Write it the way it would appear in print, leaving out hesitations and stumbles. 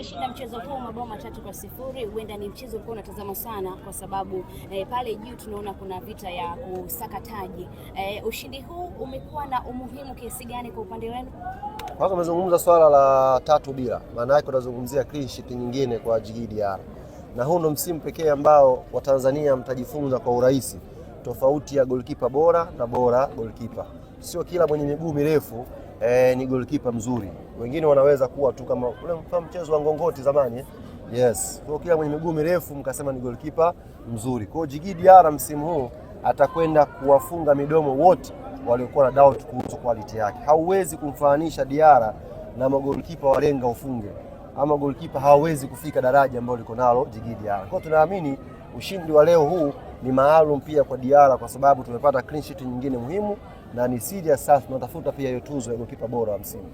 umeshinda mchezo huu mabao 3-0. Huenda ni mchezo ulikuwa unatazama sana kwa sababu pale juu tunaona kuna vita ya kusaka taji. Ushindi huu umekuwa na umuhimu kiasi gani kwa upande wenu? Kwanza umezungumza swala la 3-0. Maana yake tunazungumzia clean sheet nyingine kwa Djigui Diarra. Na huu ndo msimu pekee ambao Watanzania mtajifunza kwa urahisi tofauti ya goalkeeper bora na bora goalkeeper. Sio kila mwenye miguu mirefu ni goalkeeper mzuri. Wengine wanaweza kuwa tu kama ule mchezo wa ngongoti zamani. Yes. Kwa kila mwenye miguu mirefu mkasema ni goalkeeper mzuri. Kwa hiyo Djigui Diarra msimu huu atakwenda kuwafunga midomo wote waliokuwa na doubt kuhusu quality yake. Hauwezi kumfananisha Diarra na magolikipa walenga ufunge. Ama goalkeeper hawezi kufika daraja ambalo liko nalo Djigui Diarra. Kwa tunaamini ushindi wa leo huu ni maalum pia kwa Diarra kwa sababu tumepata clean sheet nyingine muhimu na ni serious sasa tunatafuta pia hiyo tuzo ya goalkeeper bora wa msimu.